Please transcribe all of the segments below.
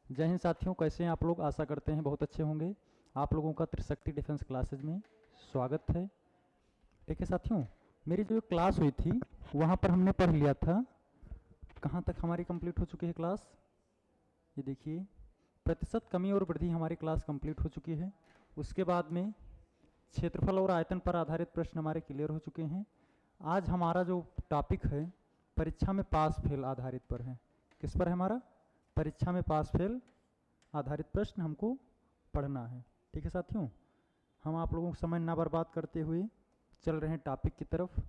जय हिंद साथियों, कैसे हैं आप लोग। आशा करते हैं बहुत अच्छे होंगे। आप लोगों का त्रिशक्ति डिफेंस क्लासेज में स्वागत है। ठीक है साथियों, मेरी जो क्लास हुई थी वहाँ पर हमने पढ़ लिया था। कहाँ तक हमारी कंप्लीट हो चुकी है क्लास, ये देखिए। प्रतिशत कमी और वृद्धि हमारी क्लास कंप्लीट हो चुकी है। उसके बाद में क्षेत्रफल और आयतन पर आधारित प्रश्न हमारे क्लियर हो चुके हैं। आज हमारा जो टॉपिक है परीक्षा में पास फेल आधारित पर है। किस पर है हमारा? परीक्षा में पास फेल आधारित प्रश्न हमको पढ़ना है। ठीक है साथियों, हम आप लोगों को समय ना बर्बाद करते हुए चल रहे हैं टॉपिक की तरफ।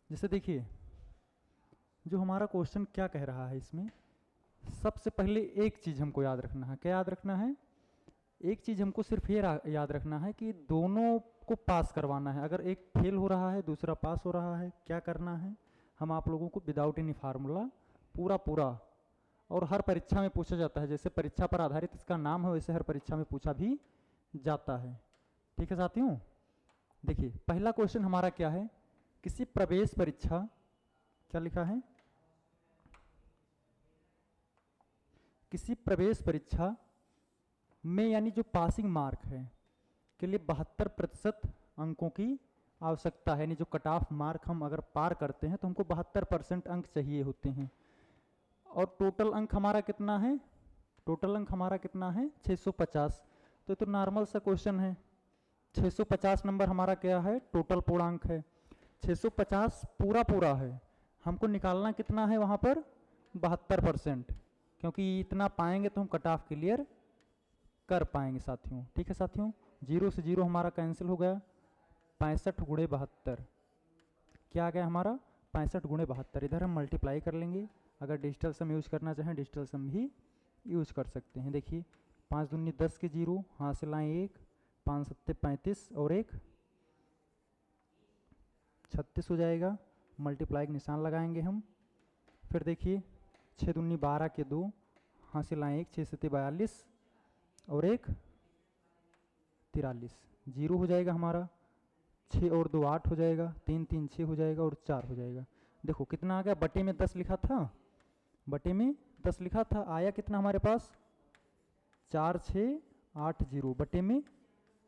जैसे देखिए, जो हमारा क्वेश्चन क्या कह रहा है इसमें, सबसे पहले एक चीज़ हमको याद रखना है। क्या याद रखना है? एक चीज़ हमको सिर्फ ये याद रखना है कि दोनों को पास करवाना है। अगर एक फेल हो रहा है दूसरा पास हो रहा है, क्या करना है? हम आप लोगों को विदाउट एनी फार्मूला पूरा और हर परीक्षा में पूछा जाता है। जैसे परीक्षा पर आधारित इसका नाम है, वैसे हर परीक्षा में पूछा भी जाता है। ठीक है साथियों, देखिए पहला क्वेश्चन हमारा क्या है। किसी प्रवेश परीक्षा, क्या लिखा है, किसी प्रवेश परीक्षा में यानी जो पासिंग मार्क है के लिए 72% अंकों की आवश्यकता है। यानी जो कट ऑफ मार्क हम अगर पार करते हैं तो हमको 72% अंक चाहिए होते हैं। और टोटल अंक हमारा कितना है? टोटल अंक हमारा कितना है? 650। तो ये तो नॉर्मल सा क्वेश्चन है। 650 नंबर हमारा क्या है? टोटल पूर्णांक है। 650 पूरा है। हमको निकालना कितना है वहाँ पर? 72%। क्योंकि इतना पाएंगे तो हम कट ऑफ क्लियर कर पाएंगे साथियों। ठीक है साथियों, जीरो से जीरो हमारा कैंसिल हो गया। 65 गुणे 72 क्या आ गया हमारा? 65 गुणे 72। इधर हम मल्टीप्लाई कर लेंगे। अगर डिजिटल सम यूज करना चाहें डिजिटल सम भी यूज कर सकते हैं। देखिए 5 दूनी 10 के जीरो, हाथ से लाएँ 1, 5 सत्ते 35 और 1 36 हो जाएगा। मल्टीप्लाई का निशान लगाएंगे हम। फिर देखिए 6 दूनी 12 के 2, हाथ से लाएँ 1, 6 सत्ते 42 और 1 43, जीरो हो जाएगा हमारा। 6 और 2 8 हो जाएगा, 3 3 6 हो जाएगा और 4 हो जाएगा। देखो कितना आ गया, बटे में 10 लिखा था, बटे में 10 लिखा था, आया कितना हमारे पास? 4 6 8 0 बटे में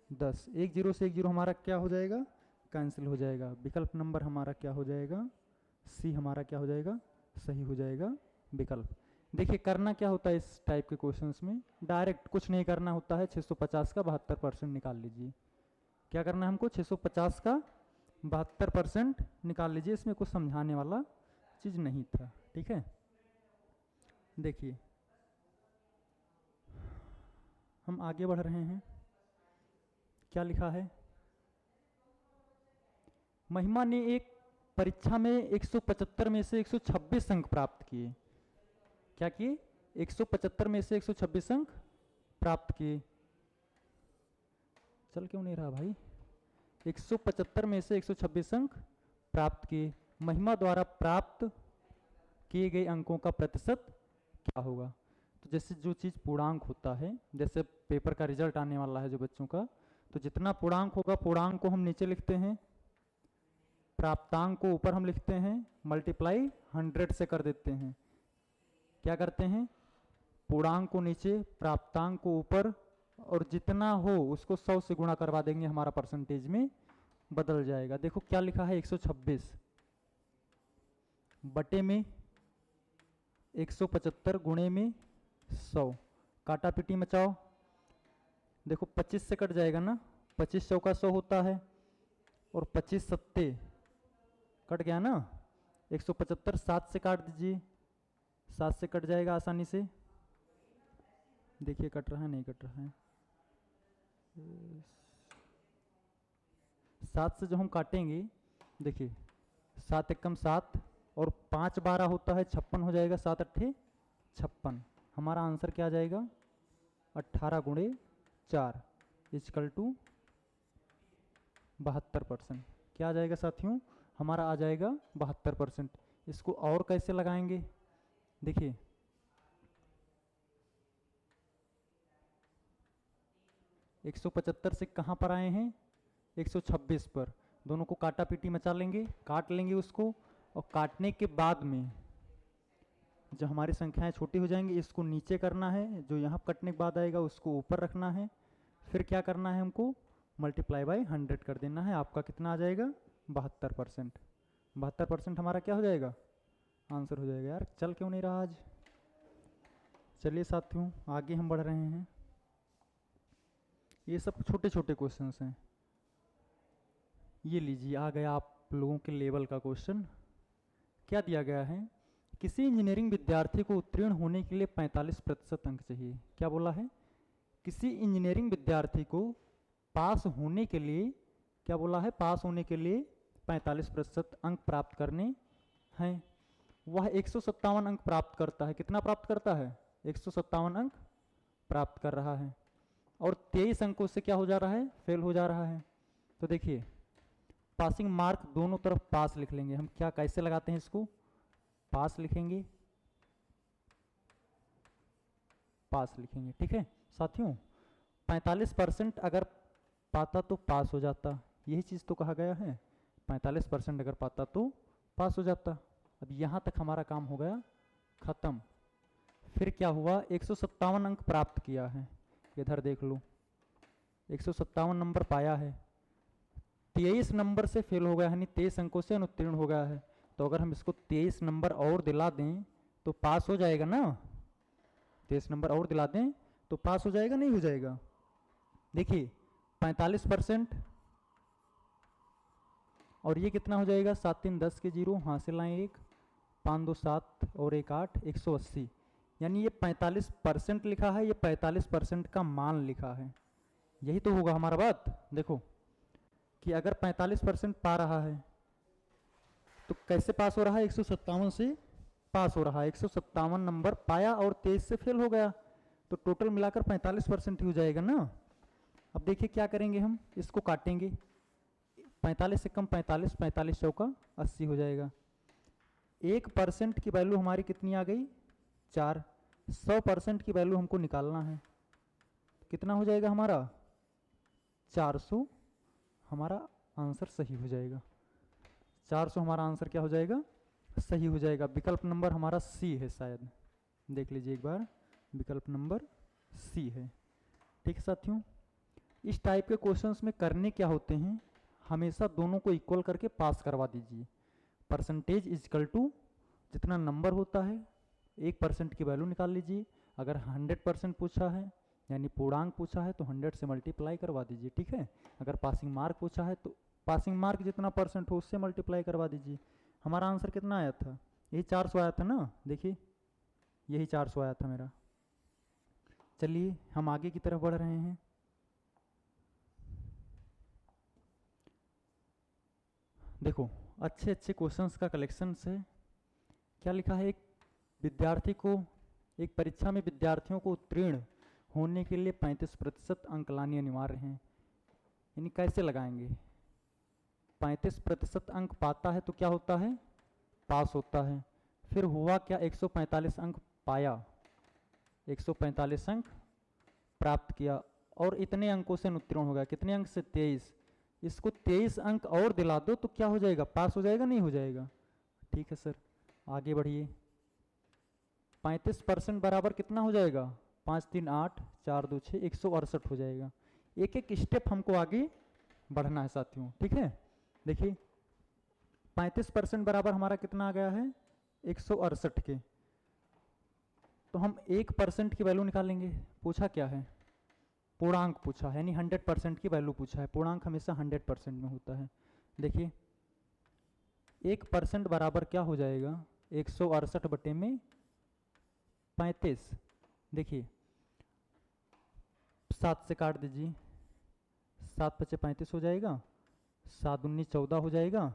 10। एक जीरो से एक जीरो हमारा क्या हो जाएगा? कैंसिल हो जाएगा। विकल्प नंबर हमारा क्या हो जाएगा? सी हमारा क्या हो जाएगा? सही हो जाएगा विकल्प। देखिए करना क्या होता है इस टाइप के क्वेश्चंस में, डायरेक्ट कुछ नहीं करना होता है। 650 का 72% निकाल लीजिए। क्या करना है हमको? 650 का 72% निकाल लीजिए। इसमें कुछ समझाने वाला चीज़ नहीं था। ठीक है, देखिए हम आगे बढ़ रहे हैं। क्या लिखा है? महिमा ने एक परीक्षा में 175 में से 126 अंक प्राप्त किए। क्या किए? 175 में से 126 अंक प्राप्त किए। चल क्यों नहीं रहा भाई? 175 में से 126 अंक प्राप्त किए। महिमा द्वारा प्राप्त किए गए अंकों का प्रतिशत क्या होगा? तो जैसे जो चीज़ पूर्णांक होता है, जैसे पेपर का रिजल्ट आने वाला है जो बच्चों का, तो जितना पूर्णांक होगा पूर्णांक को हम नीचे लिखते हैं, प्राप्तांक को ऊपर हम लिखते हैं, मल्टीप्लाई 100 से कर देते हैं। क्या करते हैं? पूर्णांक को नीचे, प्राप्तांक को ऊपर, और जितना हो उसको 100 से गुणा करवा देंगे, हमारा परसेंटेज में बदल जाएगा। देखो क्या लिखा है? 126 बटे में 175 गुणे में 100, काटा पीटी मचाओ। देखो 25 से कट जाएगा ना, 25 100 का 100 होता है, और 25 सत्ते कट गया ना। 175 7 से काट दीजिए, 7 से कट जाएगा आसानी से। देखिए कट रहा है, नहीं कट रहा है। 7 से जो हम काटेंगे, देखिए 7 एकम 7 और 5 12 होता है 56 हो जाएगा। 7 अट्ठे 56। हमारा आंसर क्या आ जाएगा? 18 गुणे 4 इजकल टू 72%। क्या आ जाएगा साथियों? हमारा आ जाएगा 72%। इसको और कैसे लगाएंगे? देखिए 175 से कहाँ पर आए हैं? 126 पर। दोनों को काटा पीटी मचा लेंगे, काट लेंगे उसको, और काटने के बाद में जो हमारी संख्याएं छोटी हो जाएंगी इसको नीचे करना है, जो यहाँ कटने के बाद आएगा उसको ऊपर रखना है, फिर क्या करना है हमको मल्टीप्लाई बाय 100 कर देना है। आपका कितना आ जाएगा 72%। 72% हमारा क्या हो जाएगा आंसर हो जाएगा। यार चल क्यों नहीं रहा आज। चलिए साथियों आगे हम बढ़ रहे हैं। ये सब छोटे छोटे क्वेश्चंस हैं। ये लीजिए आ गया आप लोगों के लेवल का क्वेश्चन। क्या दिया गया है, किसी इंजीनियरिंग विद्यार्थी को उत्तीर्ण होने के लिए 45% अंक चाहिए। क्या बोला है, किसी इंजीनियरिंग विद्यार्थी को पास होने के लिए, क्या बोला है, पास होने के लिए 45% अंक प्राप्त करने हैं। वह 157 अंक प्राप्त करता है। कितना प्राप्त करता है 157 अंक प्राप्त कर रहा है और 23 अंकों से क्या हो जा रहा है फेल हो जा रहा है। तो देखिए पासिंग मार्क दोनों तरफ पास लिख लेंगे हम। क्या कैसे लगाते हैं इसको, पास लिखेंगे, पास लिखेंगे। ठीक है साथियों, 45% अगर पाता तो पास हो जाता, यही चीज तो कहा गया है। 45% अगर पाता तो पास हो जाता। अब यहां तक हमारा काम हो गया खत्म। फिर क्या हुआ, 157 अंक प्राप्त किया है। इधर देख लो 157 नंबर पाया है, 23 नंबर से फेल हो गया है, यानी 23 अंकों से अनुत्तीर्ण हो गया है। तो अगर हम इसको 23 नंबर और दिला दें तो पास हो जाएगा ना। 23 नंबर और दिला दें तो पास हो जाएगा, नहीं हो जाएगा। देखिए 45% और ये कितना हो जाएगा 7 3 10 के 0, हाँ से लाएं 1, 5 2 7 और 1 8, 180। यानी ये 45% लिखा है, ये 45% का मान लिखा है। यही तो होगा हमारा बात। देखो कि अगर 45% पा रहा है तो कैसे पास हो रहा है, 157 से पास हो रहा है। 157 नंबर पाया और 23 से फेल हो गया, तो टोटल मिलाकर 45% ही हो जाएगा ना। अब देखिए क्या करेंगे, हम इसको काटेंगे। 45 से कम 45, 45 चौका 80 हो जाएगा। 1% की वैल्यू हमारी कितनी आ गई 4। 100% की वैल्यू हमको निकालना है, कितना हो जाएगा हमारा 400। हमारा आंसर सही हो जाएगा 400, हमारा आंसर क्या हो जाएगा सही हो जाएगा। विकल्प नंबर हमारा सी है शायद, देख लीजिए एक बार, विकल्प नंबर सी है। ठीक है साथियों, इस टाइप के क्वेश्चंस में करने क्या होते हैं, हमेशा दोनों को इक्वल करके पास करवा दीजिए। परसेंटेज इजकल टू जितना नंबर होता है 1% की वैल्यू निकाल लीजिए। अगर 100% पूछा है यानी पूर्णांक पूछा है तो 100 से मल्टीप्लाई करवा दीजिए। ठीक है, अगर पासिंग मार्क पूछा है तो पासिंग मार्क जितना परसेंट हो उससे मल्टीप्लाई करवा दीजिए। हमारा आंसर कितना आया था, यही 400 आया था ना। देखिए यही 400 आया था मेरा। चलिए हम आगे की तरफ बढ़ रहे हैं। देखो अच्छे अच्छे क्वेश्चंस का कलेक्शन से क्या लिखा है, एक विद्यार्थी को, एक परीक्षा में विद्यार्थियों को उत्तीर्ण होने के लिए 35% अंक लाने अनिवार्य हैं। यानी कैसे लगाएंगे, 35% अंक पाता है तो क्या होता है पास होता है। फिर हुआ क्या 145 अंक पाया, 145 अंक प्राप्त किया और इतने अंकों से अनुत्तीर्ण हो गया। कितने अंक से 23। इसको 23 अंक और दिला दो तो क्या हो जाएगा पास हो जाएगा, नहीं हो जाएगा। ठीक है सर आगे बढ़िए। 35% बराबर कितना हो जाएगा 5 3 8 4 2 6, 168 हो जाएगा। एक एक स्टेप हमको आगे बढ़ना है साथियों। ठीक है देखिए 35% बराबर हमारा कितना आ गया है 168 के। तो हम 1% की वैल्यू निकालेंगे। पूछा क्या है पूर्णांक पूछा है, यानी 100% की वैल्यू पूछा है। पूर्णांक हमेशा 100% में होता है। देखिए 1% बराबर क्या हो जाएगा 168 बटे में 35। देखिए 7 से काट दीजिए, 7 5 35 हो जाएगा, 7 19 14 हो जाएगा,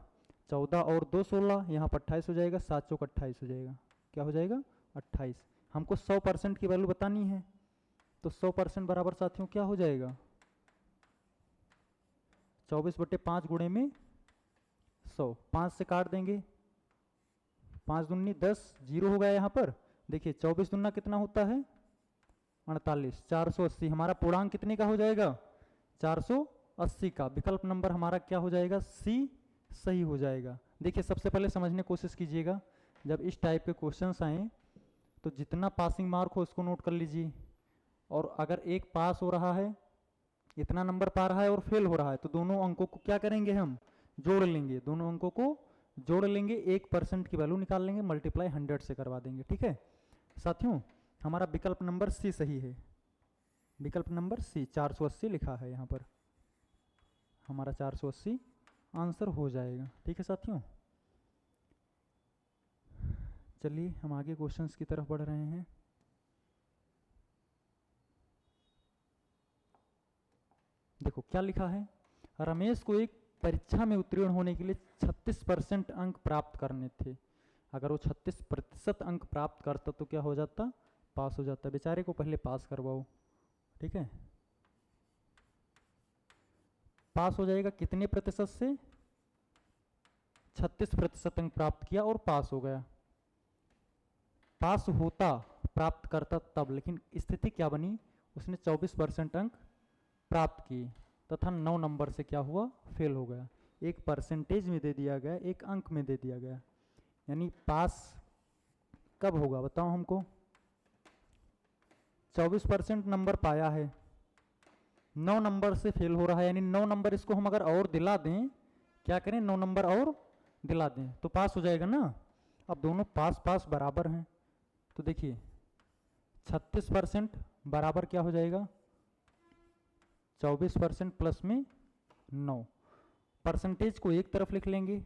14 और 2 16, यहाँ पर 28 हो जाएगा, 7 चौक 28 हो जाएगा। क्या हो जाएगा 28। हमको 100% की वैल्यू बतानी है तो 100% बराबर साथियों क्या हो जाएगा 24 बटे 5 गुणे में 100। 5 से काट देंगे, 5 दूनी 10, 0 हो गया यहाँ पर। देखिए 24 दूना कितना होता है 48, 480। हमारा पूर्णांक कितने का हो जाएगा 480 का। विकल्प नंबर हमारा क्या हो जाएगा सी सही हो जाएगा। देखिए सबसे पहले समझने की कोशिश कीजिएगा, जब इस टाइप के क्वेश्चंस आए तो जितना पासिंग मार्क हो उसको नोट कर लीजिए, और अगर एक पास हो रहा है, इतना नंबर पा रहा है और फेल हो रहा है, तो दोनों अंकों को क्या करेंगे, हम जोड़ लेंगे, दोनों अंकों को जोड़ लेंगे, 1% की वैल्यू निकाल लेंगे, मल्टीप्लाई 100 से करवा देंगे। ठीक है साथियों, हमारा विकल्प नंबर सी सही है, विकल्प नंबर सी 480 लिखा है यहाँ पर, हमारा 480 आंसर हो जाएगा। ठीक है साथियों, चलिए हम आगे क्वेश्चंस की तरफ बढ़ रहे हैं। देखो क्या लिखा है, रमेश को एक परीक्षा में उत्तीर्ण होने के लिए 36% अंक प्राप्त करने थे। अगर वो 36% अंक प्राप्त करता तो क्या हो जाता, पास हो जाता। बेचारे को पहले पास करवाओ। ठीक है, पास हो जाएगा कितने प्रतिशत से, 36% अंक प्राप्त किया और पास हो गया। पास होता, प्राप्त करता तब, लेकिन स्थिति क्या बनी, उसने 24% अंक प्राप्त किए तथा 9 नंबर से क्या हुआ, फेल हो गया। एक परसेंटेज में दे दिया गया, एक अंक में दे दिया गया, यानी पास कब होगा बताओ हमको। 24% नंबर पाया है, 9 नंबर से फेल हो रहा है, यानी 9 नंबर इसको हम अगर और दिला दें, क्या करें, 9 नंबर और दिला दें तो पास हो जाएगा ना। अब दोनों पास पास बराबर हैं, तो देखिए 36% बराबर क्या हो जाएगा, 24% प्लस में 9, परसेंटेज को एक तरफ लिख लेंगे,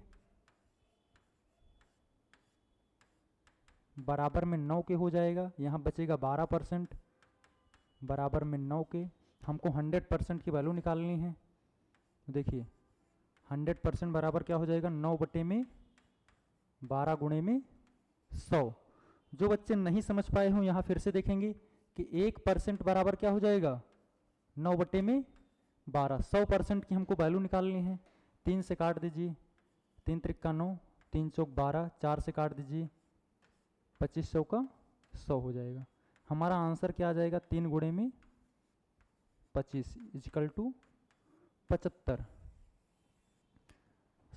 बराबर में 9 के हो जाएगा, यहाँ बचेगा 12%, बराबर में 9 के। हमको 100% की वैल्यू निकालनी है, देखिए 100% बराबर क्या हो जाएगा, 9 बटे में 12 गुणे में 100। जो बच्चे नहीं समझ पाए हों यहाँ फिर से देखेंगे कि 1% बराबर क्या हो जाएगा, 9 बटे में 12। 100% की हमको वैल्यू निकालनी है, 3 से काट दीजिए, 3 त्रिक्का 9, 3 चौक 12, 4 से काट दीजिए, 25 100 का 100 हो जाएगा। हमारा आंसर क्या आ जाएगा, 3 गुणे में 25 इजिकल टू 75।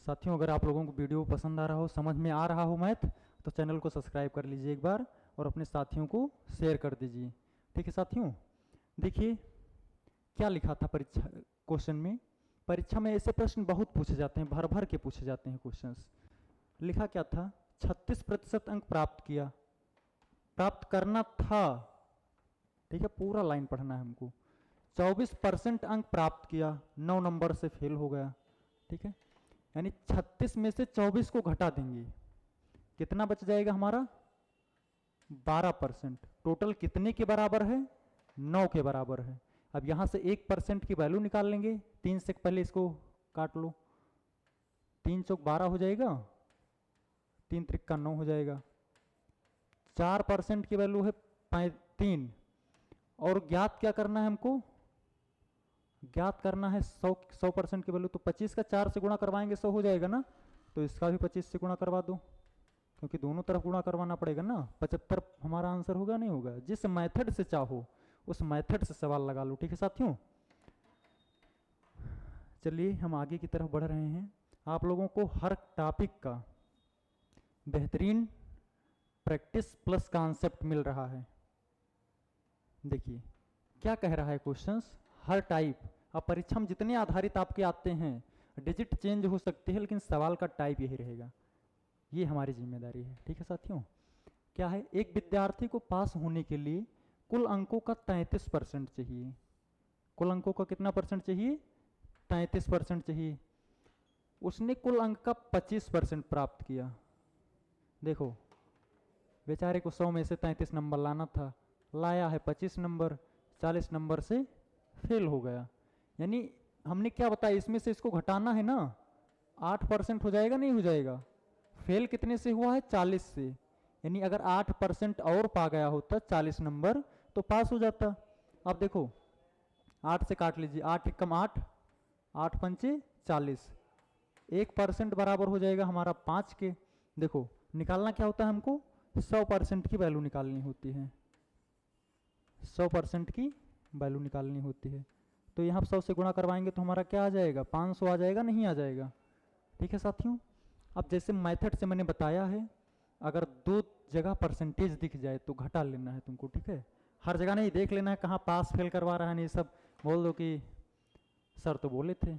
साथियों अगर आप लोगों को वीडियो पसंद आ रहा हो, समझ में आ रहा हो मैथ, तो चैनल को सब्सक्राइब कर लीजिए एक बार और अपने साथियों को शेयर कर दीजिए। ठीक है साथियों, देखिए क्या लिखा था परीक्षा क्वेश्चन में। परीक्षा में ऐसे प्रश्न बहुत पूछे जाते हैं, भर भर के पूछे जाते हैं क्वेश्चंस। लिखा क्या था, 36% अंक प्राप्त किया, प्राप्त करना था। ठीक है, पूरा लाइन पढ़ना है हमको। 24% अंक प्राप्त किया, 9 नंबर से फेल हो गया। ठीक है, यानी 36 में से 24 को घटा देंगे, कितना बच जाएगा हमारा, 12%। टोटल कितने के बराबर है, 9 के बराबर है। अब यहां से 1% की वैल्यू निकाल लेंगे, 3 से पहले इसको काट लो, 3 चौक 12 हो जाएगा, 3 त्रिक्का 9 हो जाएगा। 4% की वैल्यू है 3, और ज्ञात क्या करना है हमको, ज्ञात करना है 100% की वैल्यू। तो 25 का 4 से गुणा करवाएंगे 100 हो जाएगा ना, तो इसका भी 25 से गुणा करवा दो, क्योंकि दोनों तरफ गुणा करवाना पड़ेगा ना। 75 हमारा आंसर होगा, नहीं होगा। जिस मेथड से चाहो उस मेथड से सवाल लगा लो। ठीक है साथियों, चलिए हम आगे की तरफ बढ़ रहे हैं। आप लोगों को हर टॉपिक का बेहतरीन प्रैक्टिस प्लस कॉन्सेप्ट मिल रहा है। देखिए क्या कह रहा है क्वेश्चंस, हर टाइप। अब परीक्षा में जितने आधारित आपके आते हैं, डिजिट चेंज हो सकते हैं लेकिन सवाल का टाइप यही रहेगा, ये हमारी जिम्मेदारी है। ठीक है साथियों, क्या है, एक विद्यार्थी को पास होने के लिए कुल अंकों का 33% चाहिए। कुल अंकों का कितना परसेंट चाहिए, 33% चाहिए। उसने कुल अंक का 25% प्राप्त किया। देखो बेचारे को 100 में से 33 नंबर लाना था, लाया है 25 नंबर, 40 नंबर से फेल हो गया। यानी हमने क्या बताया, इसमें से इसको घटाना है ना, 8% हो जाएगा, नहीं हो जाएगा। फेल कितने से हुआ है, 40 से, यानी अगर 8% और पा गया होता 40 नंबर तो पास हो जाता। अब देखो 8 से काट लीजिए, 8 एकम 8, 8 पंचे 40, 1% बराबर हो जाएगा हमारा 5 के। देखो निकालना क्या होता है हमको, 100% की वैल्यू निकालनी होती है, 100% की वैल्यू निकालनी होती है। तो यहाँ 100 से गुणा करवाएंगे तो हमारा क्या आ जाएगा, 500 आ जाएगा, नहीं आ जाएगा। ठीक है साथियों, अब जैसे मेथड से मैंने बताया है, अगर दो जगह परसेंटेज दिख जाए तो घटा लेना है तुमको, ठीक है। हर जगह नहीं देख लेना है कहाँ पास फेल करवा रहा है, नहीं सब बोल दो कि सर तो बोले थे,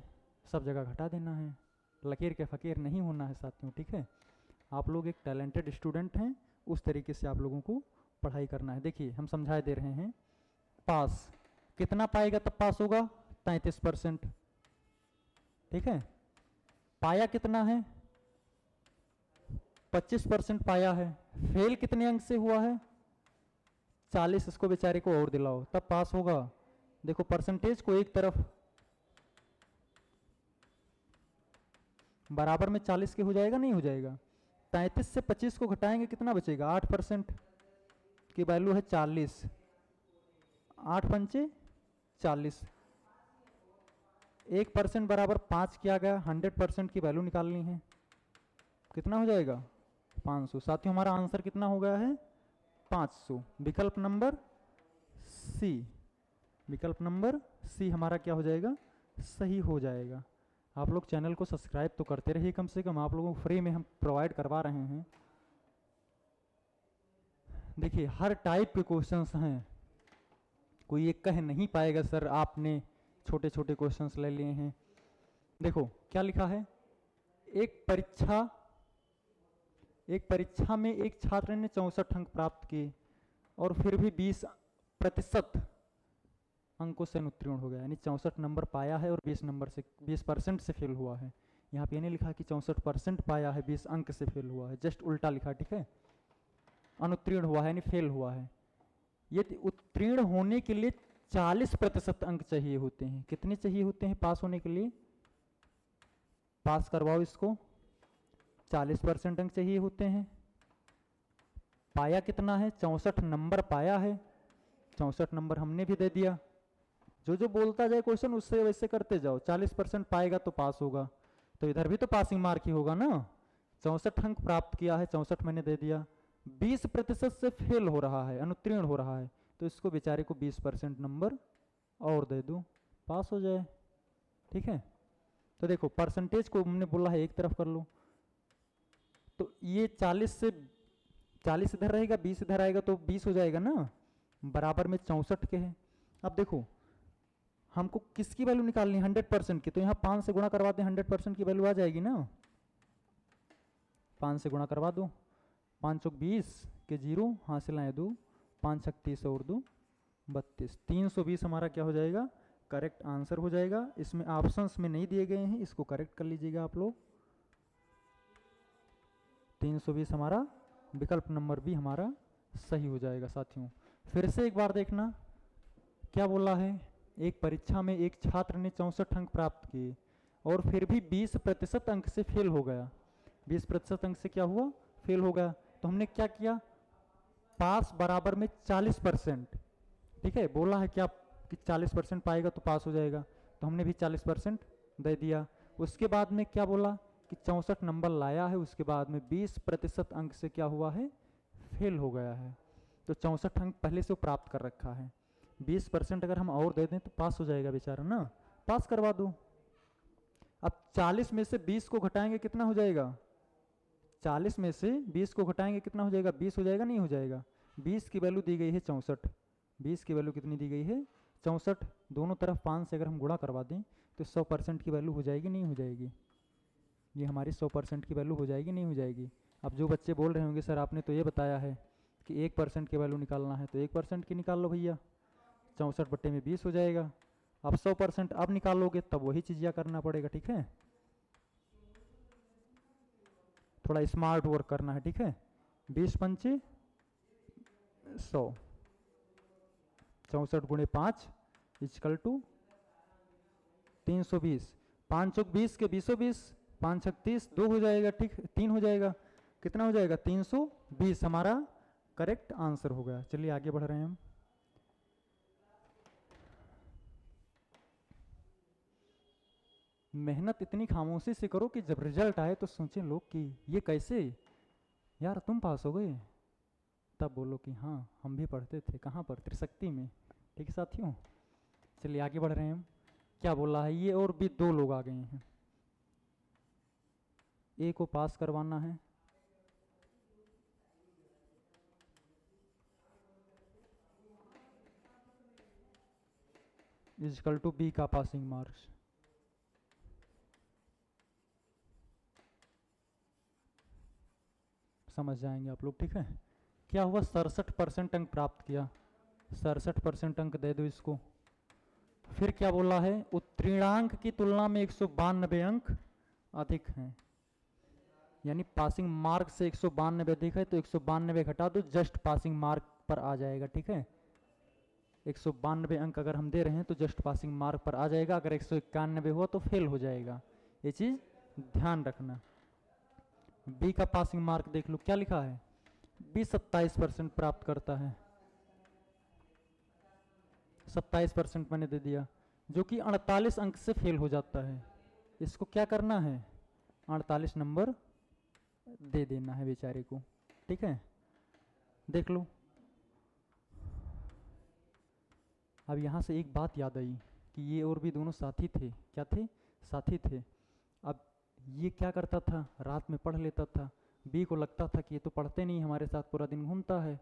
सब जगह घटा देना है। लकीर के फ़कीर नहीं होना है साथियों, ठीक है। आप लोग एक टैलेंटेड स्टूडेंट हैं, उस तरीके से आप लोगों को पढ़ाई करना है। देखिए हम समझा दे रहे हैं, पास कितना पाएगा तब पास होगा, 33%, ठीक है। पाया कितना है, 25% पाया है। फेल कितने अंक से हुआ है, 40, इसको बेचारे को और दिलाओ तब पास होगा। देखो परसेंटेज को एक तरफ बराबर में 40 के हो जाएगा, नहीं हो जाएगा। 33 से 25 को घटाएंगे कितना बचेगा, 8% की वैल्यू है 40, 8 पंचे 40, 1% बराबर 5 किया गया। 100% की वैल्यू निकालनी है, कितना हो जाएगा 500। साथियों हमारा आंसर कितना हो गया है 500। विकल्प नंबर सी, विकल्प नंबर सी हमारा क्या हो जाएगा, सही हो जाएगा। आप लोग चैनल को सब्सक्राइब तो करते रहिए, कम से कम आप लोगों को फ्री में हम प्रोवाइड करवा रहे हैं। देखिए हर टाइप के क्वेश्चंस हैं, कोई एक कह नहीं पाएगा सर आपने छोटे छोटे क्वेश्चंस ले लिए हैं। देखो क्या लिखा है, एक परीक्षा में एक छात्र ने 64 अंक प्राप्त किए और फिर भी 20% अंकों से अनुत्तीर्ण हो गया, यानी 64 नंबर पाया है और 20% से फेल हुआ है। यहाँ पे ये नहीं लिखा कि 64% पाया है 20 अंक से फेल हुआ है, जस्ट उल्टा लिखा, ठीक है। अनुत्तीर्ण हुआ है यानी फेल हुआ है। ये उत्तीर्ण होने के लिए 40% अंक चाहिए होते हैं। कितने चाहिए होते हैं पास होने के लिए, पास करवाओ इसको, 40% अंक चाहिए होते हैं। पाया कितना है, 64 नंबर पाया है, 64 नंबर हमने भी दे दिया। जो जो बोलता जाए क्वेश्चन उससे वैसे करते जाओ। 40% पाएगा तो पास होगा, तो इधर भी तो पासिंग मार्क ही होगा ना। 64 अंक प्राप्त किया है, 64 मैंने दे दिया। 20% से फेल हो रहा है, अनुत्तीर्ण हो रहा है, तो इसको बेचारे को 20% नंबर और दे दो, पास हो जाए, ठीक है। तो देखो परसेंटेज को हमने बोला है एक तरफ कर लो, तो ये 40 इधर रहेगा, 20 इधर आएगा तो 20 हो जाएगा ना, बराबर में 64 के हैं। अब देखो हमको किसकी वैल्यू निकालनी है, 100% की, तो यहाँ 5 से गुणा करवा दें, 100% की वैल्यू आ जाएगी ना। 5 से गुणा करवा दो, 5 चौक 20 के 0 हासिल आए 2, 5 छक 30 और 2 32, 320 हमारा क्या हो जाएगा, करेक्ट आंसर हो जाएगा। इसमें ऑप्शंस में नहीं दिए गए हैं, इसको करेक्ट कर लीजिएगा आप लोग। 320 हमारा विकल्प नंबर बी हमारा सही हो जाएगा। साथियों फिर से एक बार देखना क्या बोला है, एक परीक्षा में एक छात्र ने 64 अंक प्राप्त किए और फिर भी 20% अंक से फेल हो गया। 20% अंक से क्या हुआ, फेल हो गया। तो हमने क्या किया, पास बराबर में 40%, ठीक है। बोला है क्या कि 40% पाएगा तो पास हो जाएगा, तो हमने भी 40% दे दिया। उसके बाद में क्या बोला कि 64 नंबर लाया है, उसके बाद में 20% अंक से क्या हुआ है, फेल हो गया है। तो 64 अंक पहले से प्राप्त कर रखा है, 20% अगर हम और दे दें तो पास हो जाएगा बेचारा ना, पास करवा दो। अब 40 में से 20 को घटाएंगे कितना हो जाएगा, 40 में से 20 को घटाएंगे कितना हो जाएगा, 20 हो जाएगा, नहीं हो जाएगा। 20 की वैल्यू दी गई है 64, 20 की वैल्यू कितनी दी गई है 64, दोनों तरफ 5 से अगर हम गुणा करवा दें तो 100% की वैल्यू हो जाएगी, नहीं हो जाएगी। ये हमारी 100% की वैल्यू हो जाएगी, नहीं हो जाएगी। अब जो बच्चे बोल रहे होंगे सर आपने तो ये बताया है कि 1% की वैल्यू निकालना है, तो 1% की निकाल लो भैया, 64 बट्टे में 20 हो जाएगा। अब 100% अब निकालोगे तब वही चीज़ करना पड़ेगा, ठीक है। थोड़ा स्मार्ट वर्क करना है, ठीक है। 20 पंचे 100, 64 गुणे 5 इजकल टू 320, 5 चौक 20 के 20, 5 छक 30, 2 हो जाएगा, ठीक, 3 हो जाएगा, कितना हो जाएगा 320 हमारा करेक्ट आंसर हो गया। चलिए आगे बढ़ रहे हैं हम। मेहनत इतनी खामोशी से करो कि जब रिजल्ट आए तो सोचें लोग कि ये कैसे यार तुम पास हो गए, तब बोलो कि हाँ हम भी पढ़ते थे, कहाँ पर, त्रिशक्ति में, ठीक है साथियों। चलिए आगे बढ़ रहे हैं हम। क्या बोला है, ये और भी 2 लोग आ गए हैं, ए को पास करवाना है, इज इक्वल टू बी का पासिंग मार्क्स। समझ जाएंगे आप लोग, ठीक है। क्या हुआ, 67% अंक प्राप्त किया, 67% अंक दे दो इसको। फिर क्या बोला है, उत्तीर्णांक की तुलना में 192 अंक अधिक हैं, यानी पासिंग मार्क से 192 अधिक है तो 192 घटा दो, जस्ट पासिंग मार्क पर आ जाएगा, ठीक है। 192 अंक अगर हम दे रहे हैं तो जस्ट पासिंग मार्क पर आ जाएगा, अगर 191 हुआ तो फेल हो जाएगा, ये चीज ध्यान रखना। बी का पासिंग मार्क देख लो क्या लिखा है, बी 27% प्राप्त करता है, 27% मैंने दे दिया, जो कि 48 अंक से फेल हो जाता है। इसको क्या करना है, 48 नंबर दे देना है बेचारे को, ठीक है। देख लो, अब यहाँ से एक बात याद आई कि ये और भी दोनों साथी थे, क्या थे, साथी थे। अब ये क्या करता था, रात में पढ़ लेता था, बी को लगता था कि ये तो पढ़ते नहीं, हमारे साथ पूरा दिन घूमता है,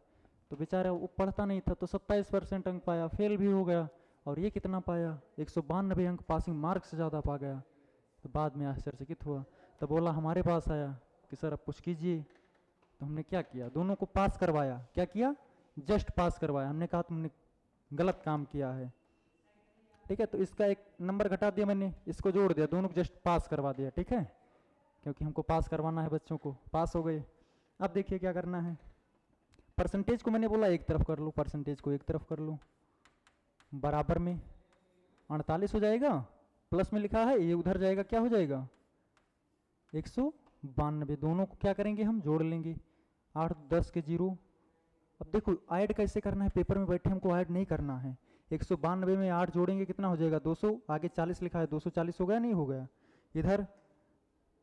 तो बेचारा वो पढ़ता नहीं था, तो 27% अंक पाया, फेल भी हो गया। और ये कितना पाया, 192 अंक, पासिंग मार्क से ज़्यादा पा गया। तो बाद में आश्चर्यचकित हुआ, तो बोला हमारे पास आया कि सर अब कुछ कीजिए। तो हमने क्या किया, दोनों को पास करवाया, क्या किया, जस्ट पास करवाया। हमने कहा तुमने गलत काम किया है, ठीक है, तो इसका एक नंबर घटा दिया मैंने, इसको जोड़ दिया, दोनों को जस्ट पास करवा दिया, ठीक है, क्योंकि हमको पास करवाना है बच्चों को, पास हो गए। अब देखिए क्या करना है, परसेंटेज को मैंने बोला एक तरफ कर लो, परसेंटेज को एक तरफ कर लो, बराबर में 48 हो जाएगा, प्लस में लिखा है, ये उधर जाएगा, क्या हो जाएगा 192, दोनों को क्या करेंगे हम जोड़ लेंगे, 8 10 के 0। अब देखो ऐड कैसे करना है, पेपर में बैठे हमको ऐड नहीं करना है, 192 में 8 जोड़ेंगे कितना हो जाएगा 200, आगे 40 लिखा है 240 हो गया, नहीं हो गया, इधर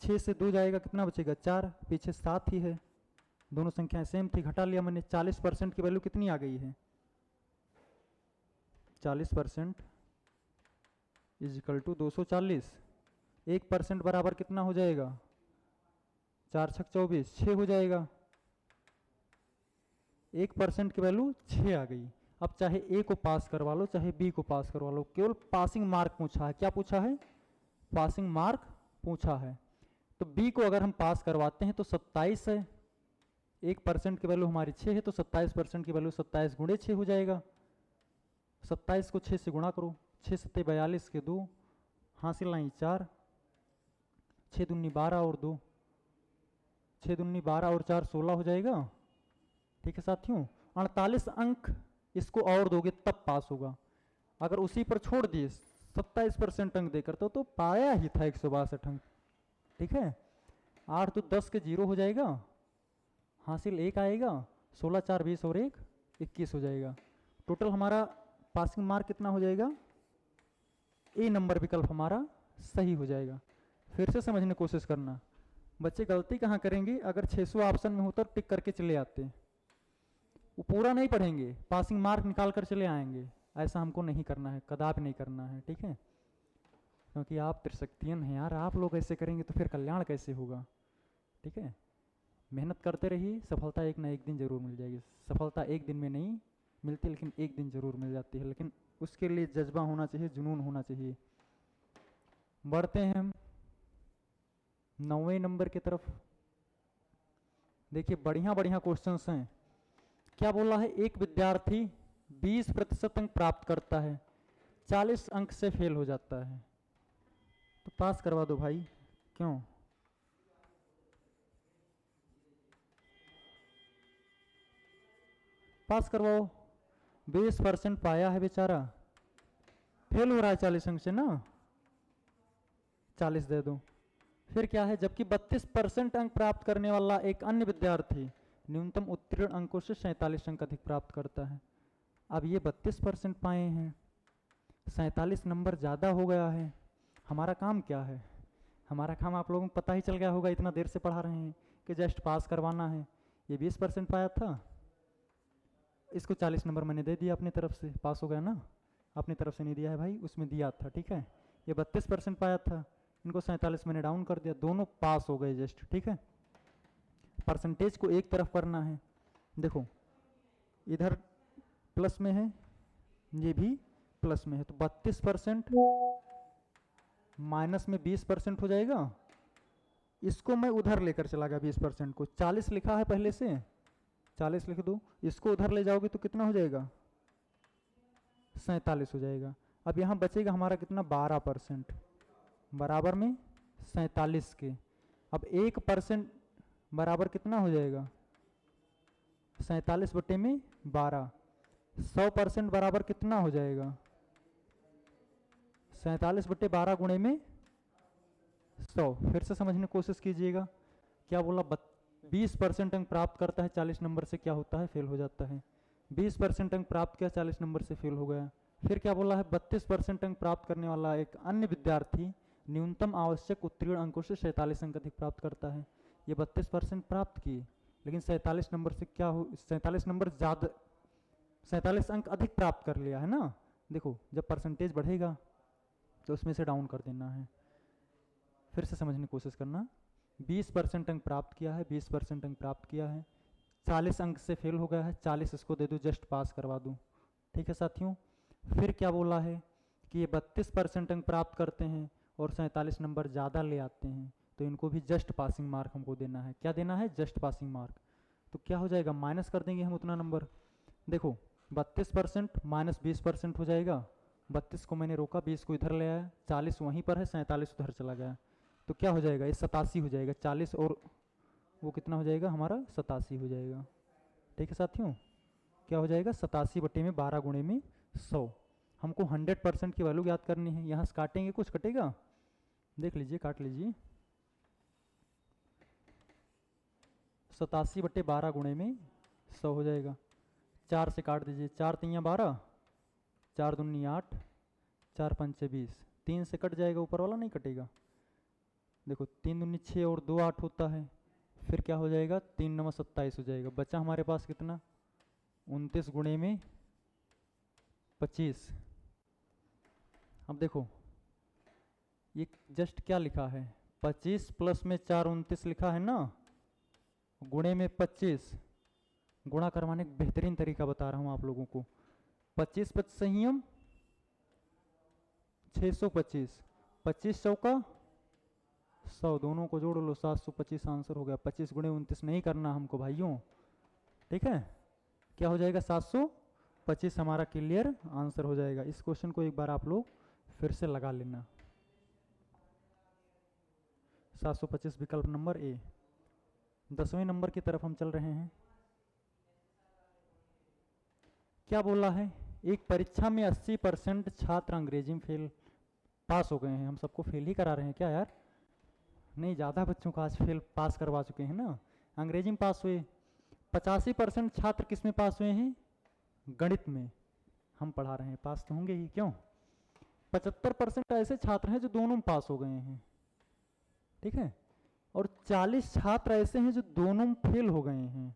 6 से 2 जाएगा, कितना बचेगा 4, पीछे 7 ही है, दोनों संख्याएं सेम थी, घटा लिया मैंने, 40% की वैल्यू कितनी आ गई है, 40% इज इक्वल टू 240, 1% बराबर कितना हो जाएगा, 4 छक 24, 6 हो जाएगा, 1% की वैल्यू 6 आ गई। अब चाहे ए को पास करवा लो चाहे बी को पास करवा लो, केवल पासिंग मार्क पूछा है, क्या पूछा है, पासिंग मार्क पूछा है। तो बी को अगर हम पास करवाते हैं तो 27 है, 1% की वैल्यू हमारी 6 है, तो 27% की वैल्यू 27 गुणे 6 हो जाएगा, 27 को 6 से गुणा करो, 6 सत्ते 42 के 2, हासिल नहीं 4, 6 दूनी 12 और 2, 6 दूनी 12 और 4 16 हो जाएगा, ठीक है साथियों। 48 अंक इसको और दोगे तब पास होगा, अगर उसी पर छोड़ दिए 27% अंक देकर तो पाया ही था 162 अंक, ठीक है। 8 तो 10 के 0 हो जाएगा, हासिल 1 आएगा, 16 4 20 और 1 21 हो जाएगा। टोटल हमारा पासिंग मार्क कितना हो जाएगा, ए नंबर विकल्प हमारा सही हो जाएगा। फिर से समझने की कोशिश करना, बच्चे गलती कहाँ करेंगे, अगर 600 ऑप्शन में होता तो टिक करके चले आते, वो पूरा नहीं पढ़ेंगे, पासिंग मार्क निकाल कर चले आएंगे, ऐसा हमको नहीं करना है, कदापि नहीं करना है, ठीक है, क्योंकि आप त्रिशक्तियन हैं यार, आप लोग ऐसे करेंगे तो फिर कल्याण कैसे होगा, ठीक है। मेहनत करते रहिए, सफलता एक ना एक दिन जरूर मिल जाएगी, सफलता एक दिन में नहीं मिलती लेकिन एक दिन जरूर मिल जाती है, लेकिन उसके लिए जज्बा होना चाहिए, जुनून होना चाहिए। बढ़ते हैं हम 9वें नंबर की तरफ, देखिए बढ़िया बढ़िया क्वेश्चंस हैं। क्या बोला है, एक विद्यार्थी 20% अंक प्राप्त करता है, 40 अंक से फेल हो जाता है, तो पास करवा दो भाई, क्यों, पास करवाओ, 20% पाया है बेचारा, फेल हो रहा है 40 अंक से ना, 40 दे दो। फिर क्या है, जबकि 32% अंक प्राप्त करने वाला एक अन्य विद्यार्थी न्यूनतम उत्तीर्ण अंकों से 47 अंक अधिक प्राप्त करता है। अब ये 32% पाए हैं, 47 नंबर ज़्यादा हो गया है, हमारा काम क्या है, हमारा काम आप लोगों को पता ही चल गया होगा, इतना देर से पढ़ा रहे हैं कि जस्ट पास करवाना है। ये 20% पाया था, इसको 40 नंबर मैंने दे दिया अपनी तरफ से, पास हो गया ना, अपनी तरफ से नहीं दिया है भाई, उसमें दिया था, ठीक है। ये 32% पाया था, इनको 47 मैंने डाउन कर दिया, दोनों पास हो गए जस्ट, ठीक है। परसेंटेज को एक तरफ करना है, देखो इधर प्लस में है, ये भी प्लस में है, तो 32% माइनस में 20% हो जाएगा। इसको मैं उधर लेकर चला गया 20% को, 40 लिखा है पहले से, 40 लिख दो, इसको उधर ले जाओगे तो कितना हो जाएगा, 47 हो जाएगा। अब यहाँ बचेगा हमारा कितना, 12%, बराबर में 47 के। अब 1% बराबर कितना हो जाएगा, 47 बटे में 12। 100% बराबर कितना हो जाएगा, 47 बटे 12 गुणे में 100। फिर से समझने की कोशिश कीजिएगा। क्या बोला, 20% अंक प्राप्त करता है 40 नंबर से, क्या होता है, फेल हो जाता है। 20% अंक प्राप्त किया 40 नंबर से, फेल हो गया। फिर क्या बोला है, 32% अंक प्राप्त करने वाला एक अन्य विद्यार्थी न्यूनतम आवश्यक उत्तीर्ण अंकों से 47 अंक अधिक प्राप्त करता है। ये 32% प्राप्त किए, लेकिन 47 नंबर से क्या हो, 47 नंबर ज़्यादा, 47 अंक अधिक प्राप्त कर लिया है ना। देखो जब परसेंटेज बढ़ेगा तो उसमें से डाउन कर देना है। फिर से समझने की कोशिश करना। 20% अंक प्राप्त किया है, 20% अंक प्राप्त किया है, 40 अंक से फेल हो गया है, 40 इसको दे दूँ, जस्ट पास करवा दूँ। ठीक है साथियों। फिर क्या बोला है कि ये 32% अंक प्राप्त करते हैं और 47 नंबर ज़्यादा ले आते हैं, तो इनको भी जस्ट पासिंग मार्क हमको देना है। क्या देना है, जस्ट पासिंग मार्क। तो क्या हो जाएगा, माइनस कर देंगे हम उतना नंबर। देखो 32% माइनस 20% हो जाएगा। 32 को मैंने रोका, 20 को इधर ले आया, 40 वहीं पर है, 47 उधर चला गया, तो क्या हो जाएगा, ये 87 हो जाएगा। 40 और वो कितना हो जाएगा हमारा, 87 हो जाएगा। ठीक है साथियों, क्या हो जाएगा, 87 बटे में 12 गुणे में 100। हमको 100% की वैल्यू याद करनी है। यहाँ से काटेंगे, कुछ कटेगा, देख लीजिए, काट लीजिए। 87 बटे 12 गुणे में 100 हो जाएगा। 4 से काट दीजिए, 4 तियाँ 12, 4 दूनी 8, 4 पंचे 20, 3 से कट जाएगा, ऊपर वाला नहीं कटेगा। देखो 3 दूनी 6 और 2 8 होता है। फिर क्या हो जाएगा, 3 9 27 हो जाएगा। बचा हमारे पास कितना, 29 गुणे में 25। अब देखो ये जस्ट क्या लिखा है, 25 प्लस में 4 29 लिखा है ना, गुणे में 25। गुणा करवाने का बेहतरीन तरीका बता रहा हूं आप लोगों को। 25 पच संयम 625, 25 चौका 100, दोनों को जोड़ लो, 725 आंसर हो गया। 25 गुणे 29 नहीं करना हमको भाइयों, ठीक है। क्या हो जाएगा, 725 हमारा क्लियर आंसर हो जाएगा। इस क्वेश्चन को एक बार आप लोग फिर से लगा लेना। 725 विकल्प नंबर ए। 10वें नंबर की तरफ हम चल रहे हैं। क्या बोला है, एक परीक्षा में 80% छात्र अंग्रेजी में फेल पास हो गए हैं। हम सबको फेल ही करा रहे हैं क्या यार, नहीं, ज़्यादा बच्चों को आज फेल पास करवा चुके हैं ना। अंग्रेजी में पास हुए। 85% छात्र किस में पास हुए हैं, गणित में। हम पढ़ा रहे हैं, पास तो होंगे ही, क्यों। 75% ऐसे छात्र हैं जो दोनों में पास हो गए हैं, ठीक है। और 40 छात्र ऐसे हैं जो दोनों में फेल हो गए हैं,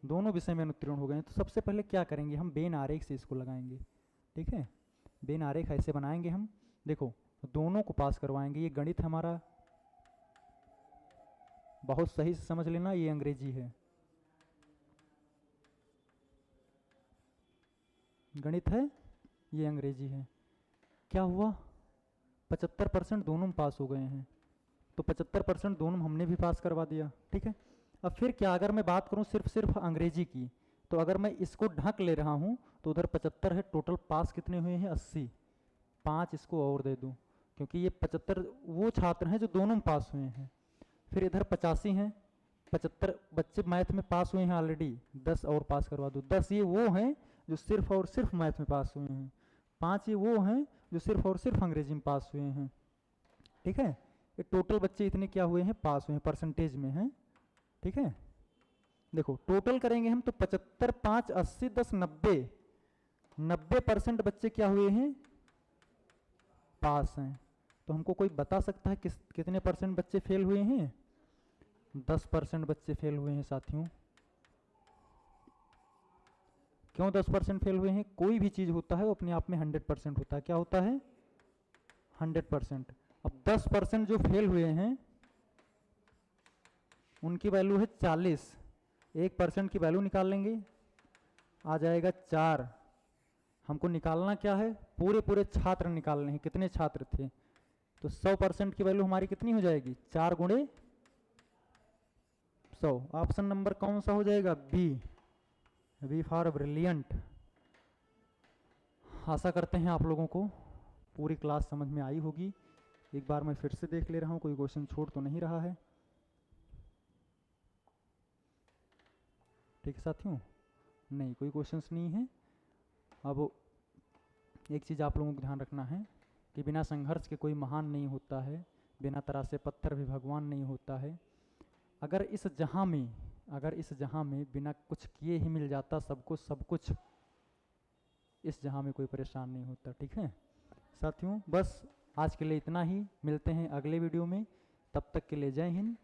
दोनों विषय में अनुत्तीर्ण हो गए हैं। तो सबसे पहले क्या करेंगे, हम बेन आरेख से इसको लगाएंगे, ठीक है। बेन आरेख ऐसे बनाएंगे हम, देखो दोनों को पास करवाएंगे। ये गणित हमारा, बहुत सही से समझ लेना, ये अंग्रेजी है, गणित है, ये अंग्रेजी है। क्या हुआ, 75% दोनों में पास हो गए हैं, तो 75% दोनों में हमने भी पास करवा दिया, ठीक है। अब फिर क्या, अगर मैं बात करूं सिर्फ अंग्रेजी की, तो अगर मैं इसको ढक ले रहा हूं तो उधर 75 है, टोटल पास कितने हुए हैं, 80। 5 इसको और दे दूं, क्योंकि ये 75 वो छात्र हैं जो दोनों में पास हुए हैं। फिर इधर 85 हैं, 75 बच्चे मैथ में पास हुए हैं ऑलरेडी, 10 और पास करवा दूँ। 10 ये वो हैं जो सिर्फ और सिर्फ मैथ में पास हुए हैं, 5 ये वो हैं जो सिर्फ और सिर्फ अंग्रेजी में पास हुए हैं, ठीक है। ये टोटल बच्चे इतने क्या हुए हैं, पास हुए हैं, परसेंटेज में हैं, ठीक है। देखो टोटल करेंगे हम तो 75 5 80 10 90, 90% बच्चे क्या हुए हैं, पास हैं। तो हमको कोई बता सकता है कितने परसेंट बच्चे फेल हुए हैं, 10% बच्चे फेल हुए हैं साथियों। क्यों 10% फेल हुए हैं, कोई भी चीज होता है वो अपने आप में 100% होता है। क्या होता है, 100%। अब 10% जो फेल हुए हैं उनकी वैल्यू है 40, 1% की वैल्यू निकाल लेंगे, आ जाएगा 4। हमको निकालना क्या है, पूरे पूरे छात्र निकालने हैं, कितने छात्र थे। तो 100% की वैल्यू हमारी कितनी हो जाएगी, 4 गुणे 100। ऑप्शन नंबर कौन सा हो जाएगा, बी फॉर ब्रिलियंट। आशा करते हैं आप लोगों को पूरी क्लास समझ में आई होगी। एक बार मैं फिर से देख ले रहा हूँ, कोई क्वेश्चन छोड़ तो नहीं रहा है। ठीक है साथियों, नहीं कोई क्वेश्चंस नहीं है। अब एक चीज़ आप लोगों को ध्यान रखना है कि बिना संघर्ष के कोई महान नहीं होता है, बिना तरासे पत्थर भी भगवान नहीं होता है। अगर इस जहां में बिना कुछ किए ही मिल जाता सबको सब कुछ, इस जहां में कोई परेशान नहीं होता। ठीक है साथियों, बस आज के लिए इतना ही, मिलते हैं अगले वीडियो में, तब तक के लिए जय हिंद।